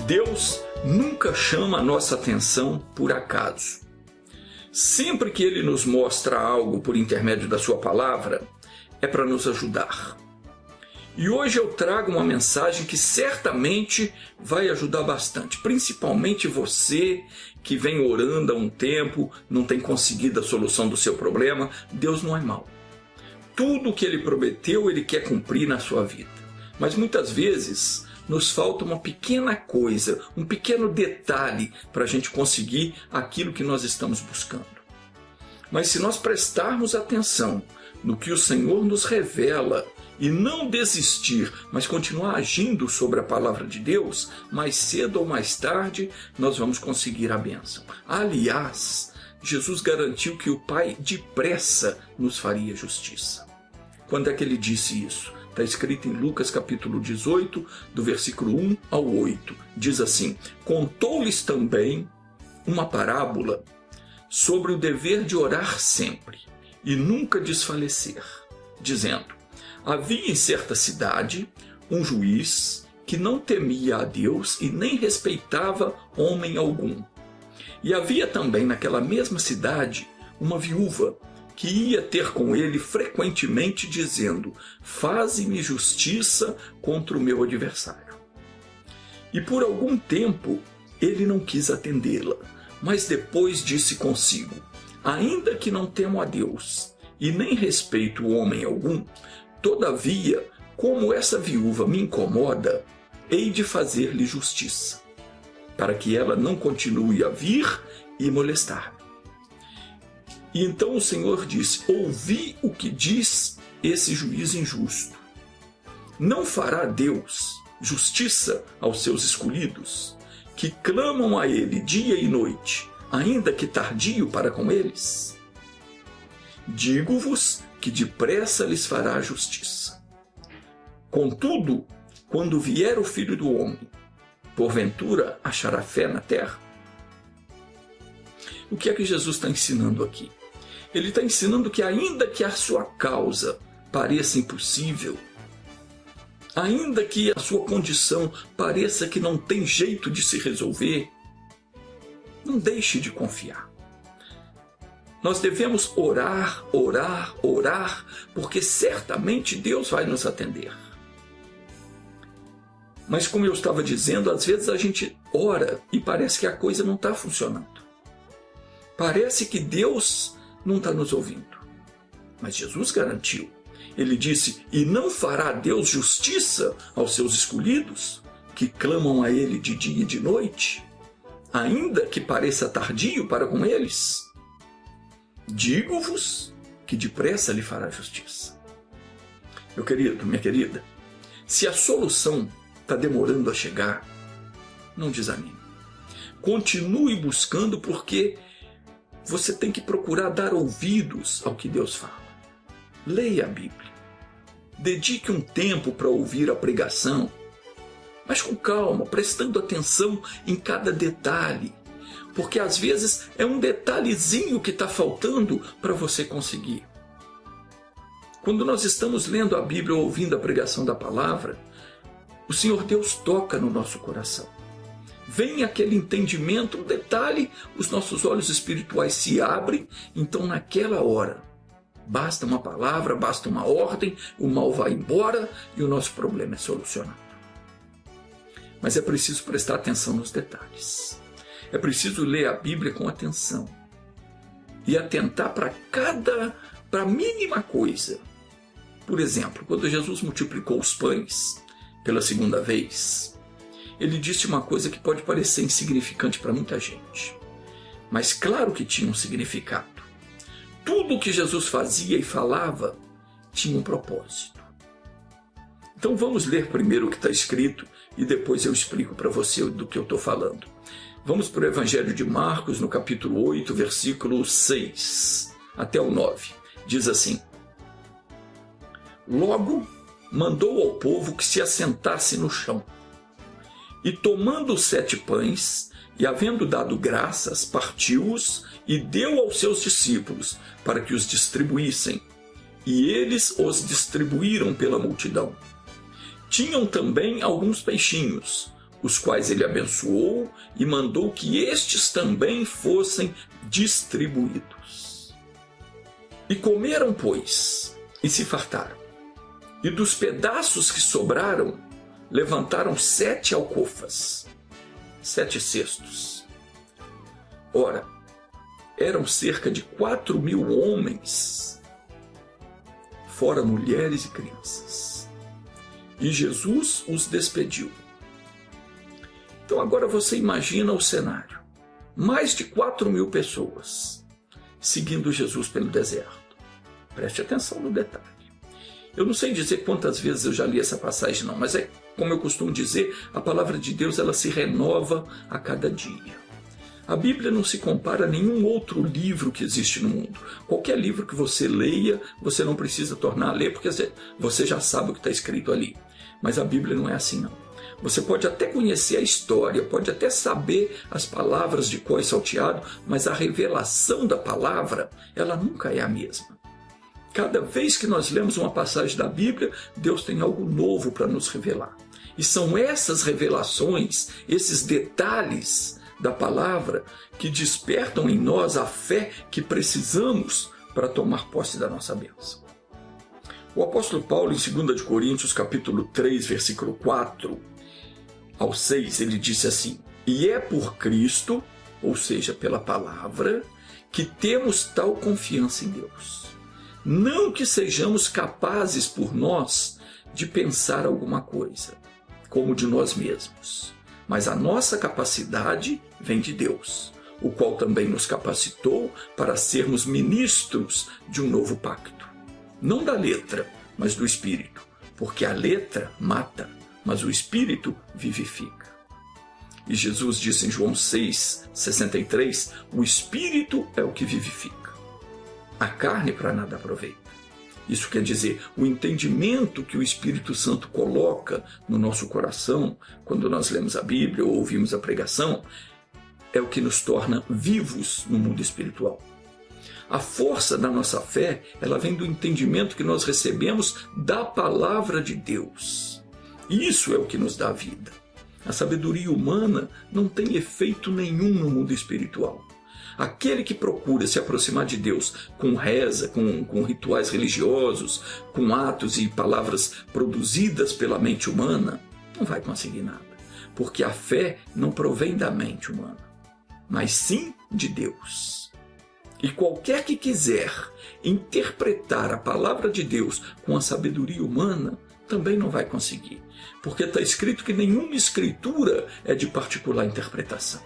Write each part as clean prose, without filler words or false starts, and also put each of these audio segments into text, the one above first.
Deus nunca chama a nossa atenção por acaso. Sempre que Ele nos mostra algo por intermédio da sua palavra, é para nos ajudar. E hoje eu trago uma mensagem que certamente vai ajudar bastante, principalmente você que vem orando há um tempo, não tem conseguido a solução do seu problema. Deus não é mau. Tudo o que Ele prometeu, Ele quer cumprir na sua vida. Mas muitas vezes nos falta uma pequena coisa, um pequeno detalhe para a gente conseguir aquilo que nós estamos buscando. Mas se nós prestarmos atenção no que o Senhor nos revela e não desistir, mas continuar agindo sobre a palavra de Deus, mais cedo ou mais tarde nós vamos conseguir a bênção. Aliás, Jesus garantiu que o Pai depressa nos faria justiça. Quando é que Ele disse isso? Está escrito em Lucas capítulo 18, do versículo 1 ao 8. Diz assim: contou-lhes também uma parábola sobre o dever de orar sempre e nunca desfalecer, dizendo: havia em certa cidade um juiz que não temia a Deus e nem respeitava homem algum. E havia também naquela mesma cidade uma viúva que ia ter com ele frequentemente, dizendo: faze-me justiça contra o meu adversário. E por algum tempo ele não quis atendê-la, mas depois disse consigo: ainda que não temo a Deus e nem respeito homem algum, todavia, como essa viúva me incomoda, hei de fazer-lhe justiça, para que ela não continue a vir e molestar-me. E então o Senhor disse: ouvi o que diz esse juiz injusto. Não fará Deus justiça aos seus escolhidos, que clamam a Ele dia e noite, ainda que tardio para com eles? Digo-vos que depressa lhes fará justiça. Contudo, quando vier o Filho do Homem, porventura achará fé na terra? O que é que Jesus está ensinando aqui? Ele está ensinando que ainda que a sua causa pareça impossível, ainda que a sua condição pareça que não tem jeito de se resolver, não deixe de confiar. Nós devemos orar, orar, orar, porque certamente Deus vai nos atender. Mas como eu estava dizendo, às vezes a gente ora e parece que a coisa não está funcionando. Parece que Deus não está nos ouvindo. Mas Jesus garantiu. Ele disse: e não fará Deus justiça aos seus escolhidos, que clamam a Ele de dia e de noite, ainda que pareça tardio para com eles? Digo-vos que depressa lhe fará justiça. Meu querido, minha querida, se a solução está demorando a chegar, não desanime. Continue buscando, porque você tem que procurar dar ouvidos ao que Deus fala. Leia a Bíblia. Dedique um tempo para ouvir a pregação, mas com calma, prestando atenção em cada detalhe, porque às vezes é um detalhezinho que está faltando para você conseguir. Quando nós estamos lendo a Bíblia ou ouvindo a pregação da palavra, o Senhor Deus toca no nosso coração. Vem aquele entendimento, um detalhe, os nossos olhos espirituais se abrem, então naquela hora, basta uma palavra, basta uma ordem, o mal vai embora e o nosso problema é solucionado. Mas é preciso prestar atenção nos detalhes. É preciso ler a Bíblia com atenção e atentar para a mínima coisa. Por exemplo, quando Jesus multiplicou os pães pela segunda vez, Ele disse uma coisa que pode parecer insignificante para muita gente, mas claro que tinha um significado. Tudo o que Jesus fazia e falava tinha um propósito. Então vamos ler primeiro o que está escrito e depois eu explico para você do que eu estou falando. Vamos para o Evangelho de Marcos, no capítulo 8, versículo 6 até o 9. Diz assim: logo mandou ao povo que se assentasse no chão. E tomando os 7 pães, E havendo dado graças, partiu-os e deu aos seus discípulos para que os distribuíssem. E eles os distribuíram pela multidão. Tinham também alguns peixinhos, os quais ele abençoou e mandou que estes também fossem distribuídos. E comeram, pois, e se fartaram. E dos pedaços que sobraram, levantaram 7 alcofas, 7 cestos. Ora, eram cerca de 4.000 homens, fora mulheres e crianças. E Jesus os despediu. Então agora você imagina o cenário. Mais de 4.000 pessoas seguindo Jesus pelo deserto. Preste atenção no detalhe. Eu não sei dizer quantas vezes eu já li essa passagem não, mas é como eu costumo dizer, a palavra de Deus ela se renova a cada dia. A Bíblia não se compara a nenhum outro livro que existe no mundo. Qualquer livro que você leia, você não precisa tornar a ler, porque você já sabe o que está escrito ali. Mas a Bíblia não é assim não. Você pode até conhecer a história, pode até saber as palavras de cor e salteado, mas a revelação da palavra, ela nunca é a mesma. Cada vez que nós lemos uma passagem da Bíblia, Deus tem algo novo para nos revelar. E são essas revelações, esses detalhes da palavra que despertam em nós a fé que precisamos para tomar posse da nossa bênção. O apóstolo Paulo, em 2 Coríntios, capítulo 3, versículo 4 ao 6, ele disse assim: E é por Cristo, ou seja, pela palavra, que temos tal confiança em Deus. Não que sejamos capazes por nós de pensar alguma coisa, como de nós mesmos, mas a nossa capacidade vem de Deus, o qual também nos capacitou para sermos ministros de um novo pacto. Não da letra, mas do Espírito, porque a letra mata, mas o Espírito vivifica. E Jesus disse em João 6,63, o Espírito é o que vivifica. A carne para nada aproveita. Isso quer dizer, o entendimento que o Espírito Santo coloca no nosso coração, quando nós lemos a Bíblia ou ouvimos a pregação, é o que nos torna vivos no mundo espiritual. A força da nossa fé, ela vem do entendimento que nós recebemos da palavra de Deus. Isso é o que nos dá vida. A sabedoria humana não tem efeito nenhum no mundo espiritual. Aquele que procura se aproximar de Deus com reza, com rituais religiosos, com atos e palavras produzidas pela mente humana, não vai conseguir nada. Porque a fé não provém da mente humana, mas sim de Deus. E qualquer que quiser interpretar a palavra de Deus com a sabedoria humana, também não vai conseguir. Porque está escrito que nenhuma escritura é de particular interpretação.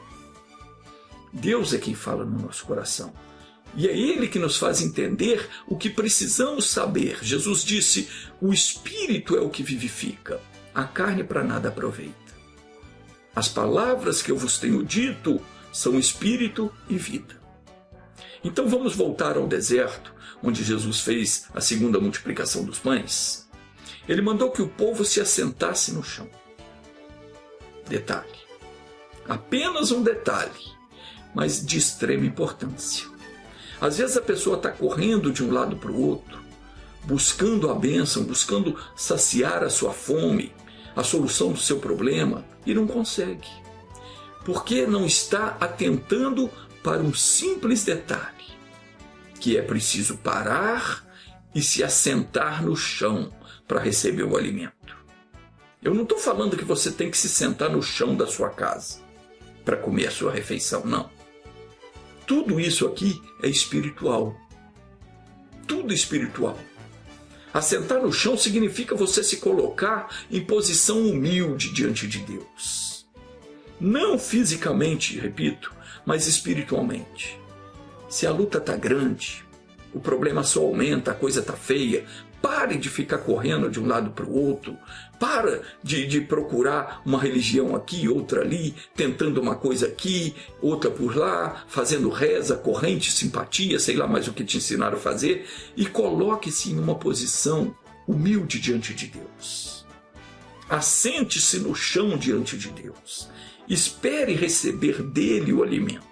Deus é quem fala no nosso coração. E é Ele que nos faz entender o que precisamos saber. Jesus disse, o Espírito é o que vivifica, a carne para nada aproveita. As palavras que eu vos tenho dito são Espírito e vida. Então vamos voltar ao deserto, onde Jesus fez a segunda multiplicação dos pães. Ele mandou que o povo se assentasse no chão. Detalhe. Apenas um detalhe, mas de extrema importância. Às vezes a pessoa está correndo de um lado para o outro, buscando a bênção, buscando saciar a sua fome, a solução do seu problema, e não consegue. Porque não está atentando para um simples detalhe, que é preciso parar e se assentar no chão para receber o alimento. Eu não estou falando que você tem que se sentar no chão da sua casa para comer a sua refeição, não. Tudo isso aqui é espiritual. Tudo espiritual. Assentar no chão significa você se colocar em posição humilde diante de Deus. Não fisicamente, repito, mas espiritualmente. Se a luta está grande, o problema só aumenta, a coisa está feia, pare de ficar correndo de um lado para o outro. Para de procurar uma religião aqui, outra ali, tentando uma coisa aqui, outra por lá, fazendo reza, corrente, simpatia, sei lá mais o que te ensinaram a fazer, e coloque-se em uma posição humilde diante de Deus. Assente-se no chão diante de Deus espere receber dele o alimento.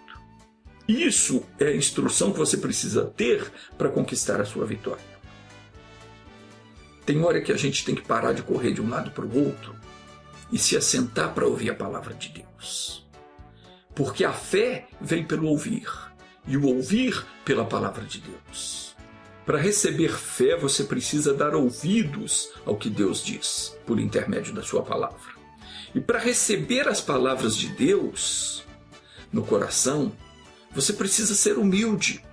Isso é a instrução que você precisa ter para conquistar a sua vitória. Tem hora que a gente tem que parar de correr de um lado para o outro e se assentar para ouvir a palavra de Deus. Porque a fé vem pelo ouvir, e o ouvir pela palavra de Deus. Para receber fé, você precisa dar ouvidos ao que Deus diz, por intermédio da sua palavra. E para receber as palavras de Deus no coração, você precisa ser humilde,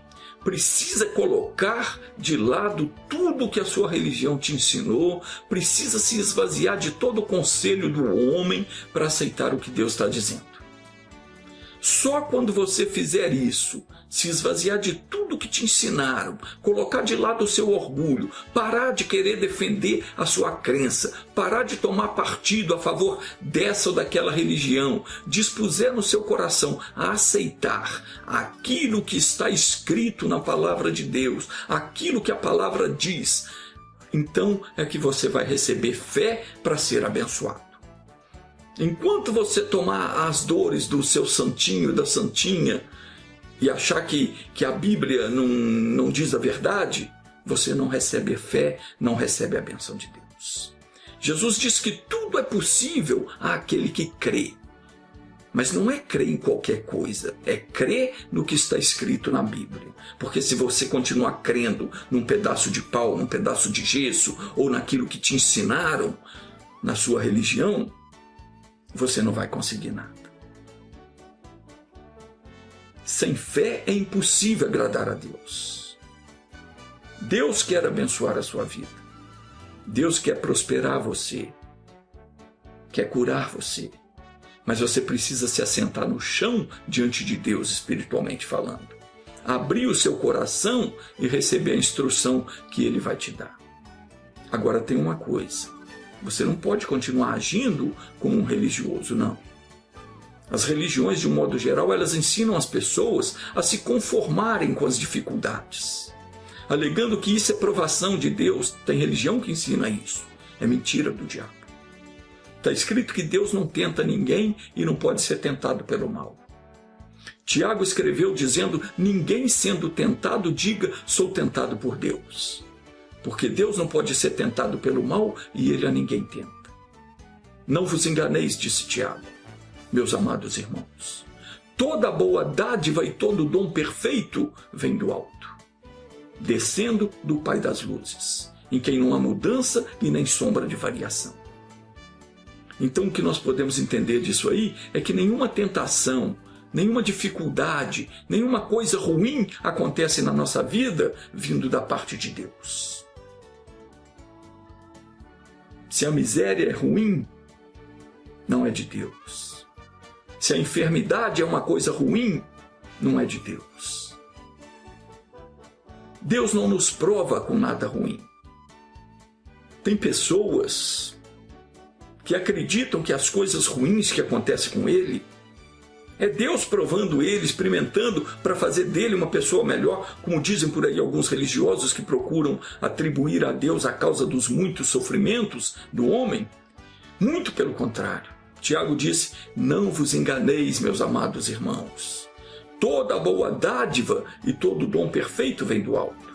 precisa colocar de lado tudo que a sua religião te ensinou, precisa se esvaziar de todo o conselho do homem para aceitar o que Deus está dizendo. Só quando você fizer isso, se esvaziar de tudo que te ensinaram, colocar de lado o seu orgulho, parar de querer defender a sua crença, parar de tomar partido a favor dessa ou daquela religião, dispuser no seu coração a aceitar aquilo que está escrito na palavra de Deus, aquilo que a palavra diz, então é que você vai receber fé para ser abençoado. Enquanto você tomar as dores do seu santinho, da santinha, e achar que a Bíblia não diz a verdade, você não recebe fé, não recebe a bênção de Deus. Jesus diz que tudo é possível àquele que crê. Mas não é crer em qualquer coisa, é crer no que está escrito na Bíblia. Porque se você continuar crendo num pedaço de pau, num pedaço de gesso, ou naquilo que te ensinaram na sua religião, você não vai conseguir nada. Sem fé é impossível agradar a Deus. Deus quer abençoar a sua vida. Deus quer prosperar você. Quer curar você. Mas você precisa se assentar no chão diante de Deus, espiritualmente falando. Abrir o seu coração e receber a instrução que Ele vai te dar. Agora tem uma coisa. Você não pode continuar agindo como um religioso, não. As religiões, de um modo geral, elas ensinam as pessoas a se conformarem com as dificuldades, alegando que isso é provação de Deus. Tem religião que ensina isso. É mentira do diabo. Está escrito que Deus não tenta ninguém e não pode ser tentado pelo mal. Tiago escreveu dizendo: ninguém sendo tentado diga, sou tentado por Deus. Porque Deus não pode ser tentado pelo mal e Ele a ninguém tenta. Não vos enganeis, disse Tiago, meus amados irmãos. Toda boa dádiva e todo dom perfeito vem do alto, descendo do Pai das luzes, em quem não há mudança e nem sombra de variação. Então o que nós podemos entender disso aí é que nenhuma tentação, nenhuma dificuldade, nenhuma coisa ruim acontece na nossa vida vindo da parte de Deus. Se a miséria é ruim, não é de Deus. Se a enfermidade é uma coisa ruim, não é de Deus. Deus não nos prova com nada ruim. Tem pessoas que acreditam que as coisas ruins que acontecem com ele é Deus provando ele, experimentando para fazer dele uma pessoa melhor, como dizem por aí alguns religiosos que procuram atribuir a Deus a causa dos muitos sofrimentos do homem. Muito pelo contrário. Tiago disse: não vos enganeis, meus amados irmãos. Toda boa dádiva e todo dom perfeito vem do alto.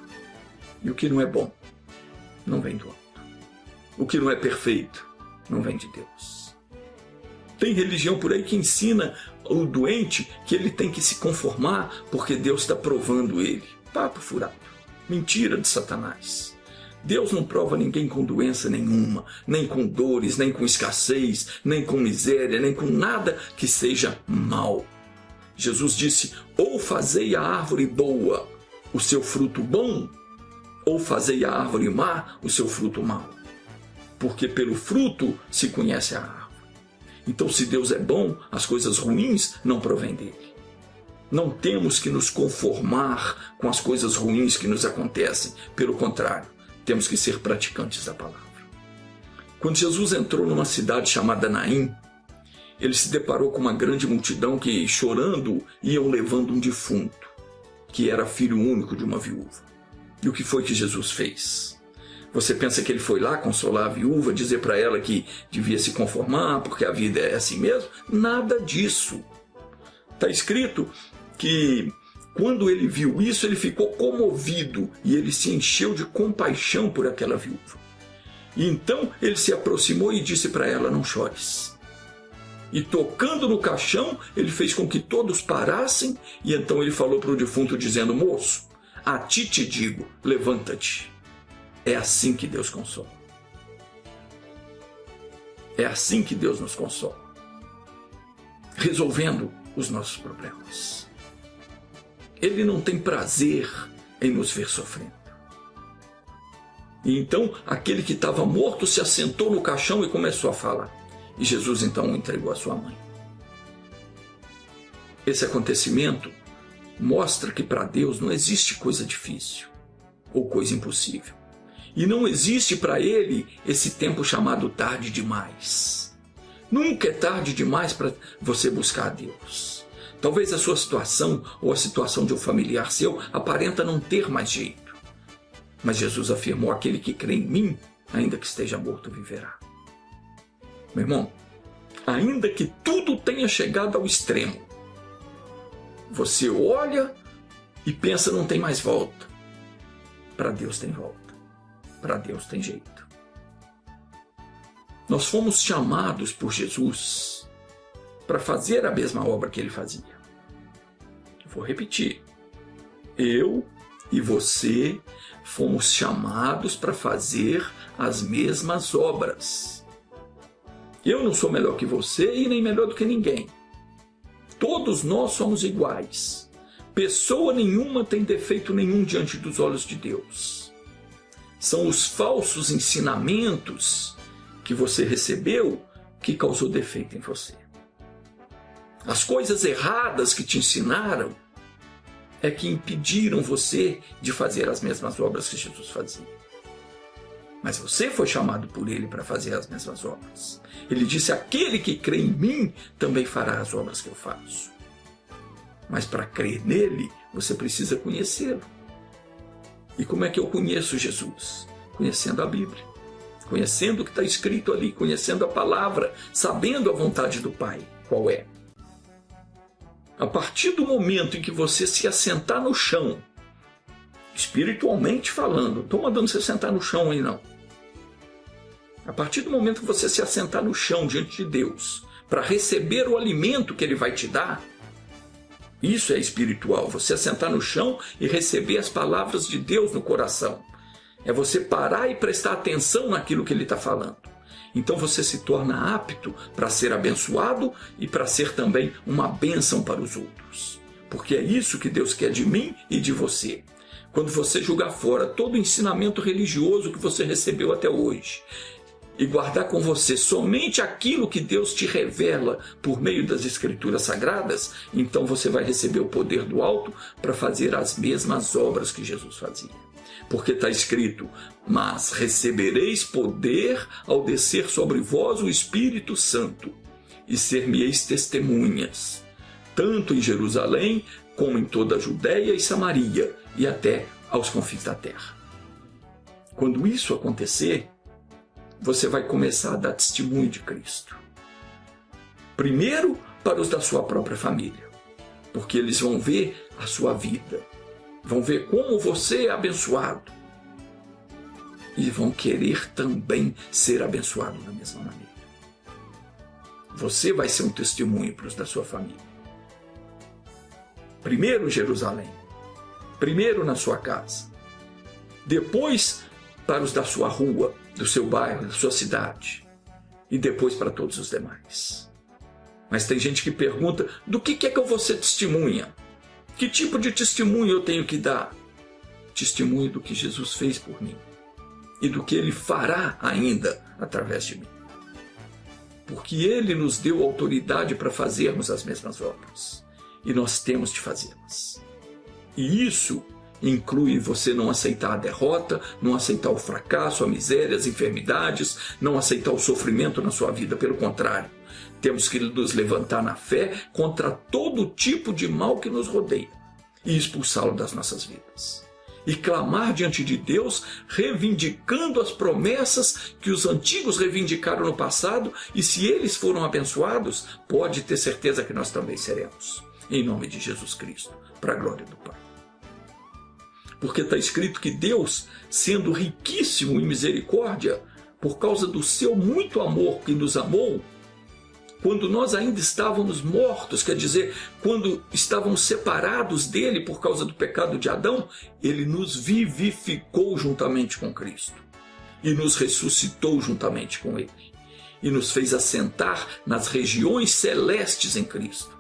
E o que não é bom, não vem do alto. O que não é perfeito, não vem de Deus. Tem religião por aí que ensina o doente que ele tem que se conformar porque Deus está provando ele. Papo furado. Mentira de Satanás. Deus não prova ninguém com doença nenhuma, nem com dores, nem com escassez, nem com miséria, nem com nada que seja mal. Jesus disse: ou fazei a árvore boa o seu fruto bom, ou fazei a árvore má o seu fruto mau. Porque pelo fruto se conhece a árvore. Então, se Deus é bom, as coisas ruins não provêm dele. Não temos que nos conformar com as coisas ruins que nos acontecem. Pelo contrário, temos que ser praticantes da palavra. Quando Jesus entrou numa cidade chamada Naim, ele se deparou com uma grande multidão que, chorando, iam levando um defunto, que era filho único de uma viúva. E o que foi que Jesus fez? Você pensa que ele foi lá consolar a viúva, dizer para ela que devia se conformar, porque a vida é assim mesmo? Nada disso. Está escrito que quando ele viu isso, ele ficou comovido e ele se encheu de compaixão por aquela viúva. E então ele se aproximou e disse para ela: não chores. E tocando no caixão, ele fez com que todos parassem, e então ele falou para o defunto dizendo: moço, a ti te digo, levanta-te. É assim que Deus consola. É assim que Deus nos consola, resolvendo os nossos problemas. Ele não tem prazer em nos ver sofrendo. E então aquele que estava morto se assentou no caixão e começou a falar. E Jesus então o entregou à sua mãe. Esse acontecimento mostra que para Deus não existe coisa difícil ou coisa impossível. E não existe para Ele esse tempo chamado tarde demais. Nunca é tarde demais para você buscar a Deus. Talvez a sua situação ou a situação de um familiar seu aparenta não ter mais jeito. Mas Jesus afirmou: aquele que crê em mim, ainda que esteja morto, viverá. Meu irmão, ainda que tudo tenha chegado ao extremo, você olha e pensa: não tem mais volta. Para Deus tem volta. Para Deus tem jeito. Nós fomos chamados por Jesus para fazer a mesma obra que ele fazia. Eu vou repetir. Eu e você fomos chamados para fazer as mesmas obras. Eu não sou melhor que você e nem melhor do que ninguém. Todos nós somos iguais. Pessoa nenhuma tem defeito nenhum diante dos olhos de Deus. São os falsos ensinamentos que você recebeu que causou defeito em você. As coisas erradas que te ensinaram é que impediram você de fazer as mesmas obras que Jesus fazia. Mas você foi chamado por ele para fazer as mesmas obras. Ele disse: aquele que crê em mim também fará as obras que eu faço. Mas para crer nele, você precisa conhecê-lo. E como é que eu conheço Jesus? Conhecendo a Bíblia. Conhecendo o que está escrito ali, conhecendo a palavra, sabendo a vontade do Pai. Qual é? A partir do momento em que você se assentar no chão, espiritualmente falando, não estou mandando você sentar no chão aí não. A partir do momento que você se assentar no chão diante de Deus, para receber o alimento que Ele vai te dar, isso é espiritual, você assentar no chão e receber as palavras de Deus no coração. É você parar e prestar atenção naquilo que Ele está falando. Então você se torna apto para ser abençoado e para ser também uma bênção para os outros. Porque é isso que Deus quer de mim e de você. Quando você jogar fora todo o ensinamento religioso que você recebeu até hoje e guardar com você somente aquilo que Deus te revela por meio das Escrituras Sagradas, então você vai receber o poder do alto para fazer as mesmas obras que Jesus fazia. Porque está escrito: mas recebereis poder ao descer sobre vós o Espírito Santo, e ser-me-eis testemunhas, tanto em Jerusalém, como em toda a Judéia e Samaria, e até aos confins da terra. Quando isso acontecer, você vai começar a dar testemunho de Cristo. Primeiro para os da sua própria família, porque eles vão ver a sua vida, vão ver como você é abençoado e vão querer também ser abençoado da mesma maneira. Você vai ser um testemunho para os da sua família. Primeiro Jerusalém, primeiro na sua casa, depois para os da sua rua, do seu bairro, da sua cidade, e depois para todos os demais. Mas tem gente que pergunta: do que é que eu vou ser testemunha? Que tipo de testemunho eu tenho que dar? Testemunho do que Jesus fez por mim e do que Ele fará ainda através de mim. Porque Ele nos deu autoridade para fazermos as mesmas obras. E nós temos de fazê-las. E isso inclui você não aceitar a derrota, não aceitar o fracasso, a miséria, as enfermidades, não aceitar o sofrimento na sua vida. Pelo contrário, temos que nos levantar na fé contra todo tipo de mal que nos rodeia e expulsá-lo das nossas vidas. e clamar diante de Deus, reivindicando as promessas que os antigos reivindicaram no passado, e se eles foram abençoados, pode ter certeza que nós também seremos. Em nome de Jesus Cristo, para a glória do Pai. Porque está escrito que Deus, sendo riquíssimo em misericórdia, por causa do seu muito amor que nos amou, quando nós ainda estávamos mortos, quer dizer, quando estávamos separados dele por causa do pecado de Adão, ele nos vivificou juntamente com Cristo e nos ressuscitou juntamente com ele e nos fez assentar nas regiões celestes em Cristo.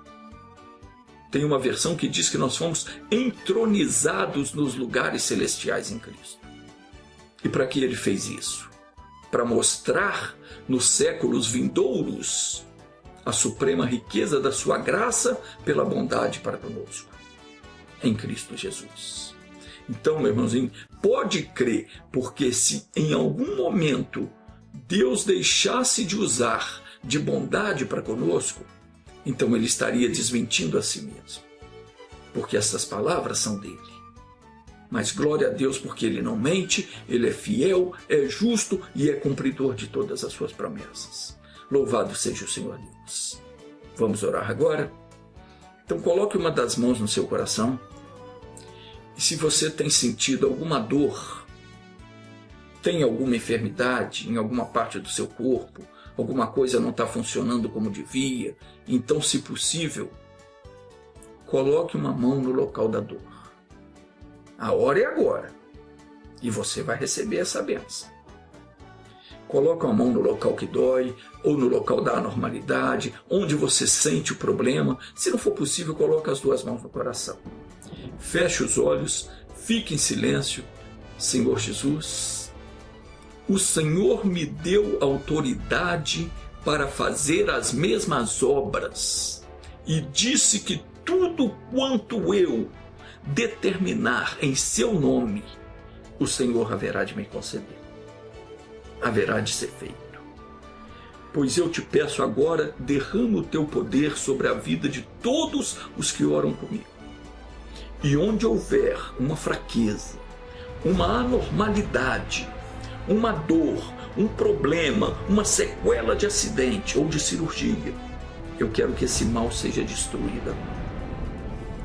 Tem uma versão que diz que nós fomos entronizados nos lugares celestiais em Cristo. E para que ele fez isso? Para mostrar nos séculos vindouros a suprema riqueza da sua graça pela bondade para conosco, em Cristo Jesus. Então, meu irmãozinho, pode crer, porque se em algum momento Deus deixasse de usar de bondade para conosco, então ele estaria desmentindo a si mesmo, porque essas palavras são dele. Mas glória a Deus, porque ele não mente, ele é fiel, é justo e é cumpridor de todas as suas promessas. Louvado seja o Senhor Deus. Vamos orar agora? Então coloque uma das mãos no seu coração. E se você tem sentido alguma dor, tem alguma enfermidade em alguma parte do seu corpo, alguma coisa não está funcionando como devia, então, se possível, coloque uma mão no local da dor. A hora é agora. E você vai receber essa bênção. Coloca a mão no local que dói, ou no local da anormalidade, onde você sente o problema. Se não for possível, coloque as duas mãos no coração. Feche os olhos, fique em silêncio. Senhor Jesus, o Senhor me deu autoridade para fazer as mesmas obras e disse que tudo quanto eu determinar em seu nome, o Senhor haverá de me conceder. Haverá de ser feito. Pois eu te peço agora, derrama o teu poder sobre a vida de todos os que oram comigo. E onde houver uma fraqueza, uma anormalidade, uma dor, um problema, uma sequela de acidente ou de cirurgia, eu quero que esse mal seja destruído.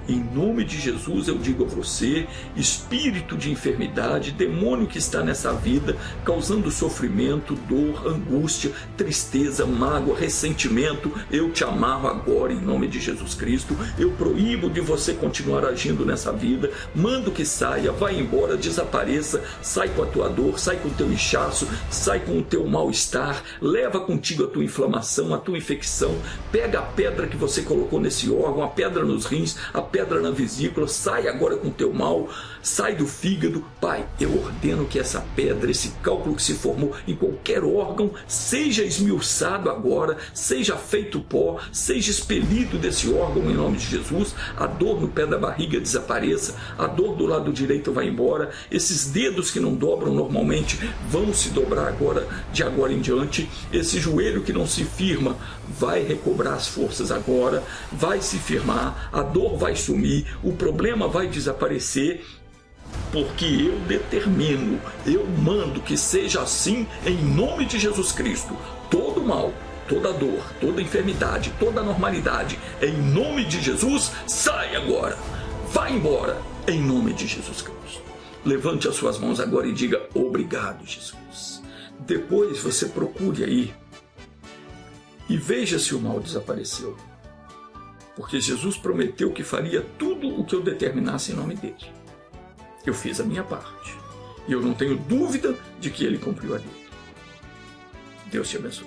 Em nome de Jesus eu digo a você, espírito de enfermidade, demônio que está nessa vida, causando sofrimento, dor, angústia, tristeza, mágoa, ressentimento, eu te amarro agora em nome de Jesus Cristo. Eu proíbo de você continuar agindo nessa vida, mando que saia, vai embora, desapareça, sai com a tua dor, sai com o teu inchaço, sai com o teu mal-estar, leva contigo a tua inflamação, a tua infecção, pega a pedra que você colocou nesse órgão, a pedra nos rins, a pedra na vesícula, sai agora com o teu mal, sai do fígado. Pai, eu ordeno que essa pedra, esse cálculo que se formou em qualquer órgão, seja esmiuçado agora, seja feito pó, seja expelido desse órgão em nome de Jesus, a dor no pé da barriga desapareça, a dor do lado direito vai embora, esses dedos que não dobram normalmente vão se dobrar agora, de agora em diante, esse joelho que não se firma vai recobrar as forças agora, vai se firmar, a dor vai sumir, o problema vai desaparecer, porque eu determino, eu mando que seja assim em nome de Jesus Cristo. Todo mal, toda dor, toda enfermidade, toda anormalidade, em nome de Jesus, sai agora, vai embora, em nome de Jesus Cristo. Levante as suas mãos agora e diga obrigado, Jesus. Depois você procure aí e veja se o mal desapareceu. Porque Jesus prometeu que faria tudo o que eu determinasse em nome dele. Eu fiz a minha parte. E eu não tenho dúvida de que ele cumpriu a dele. Deus te abençoe.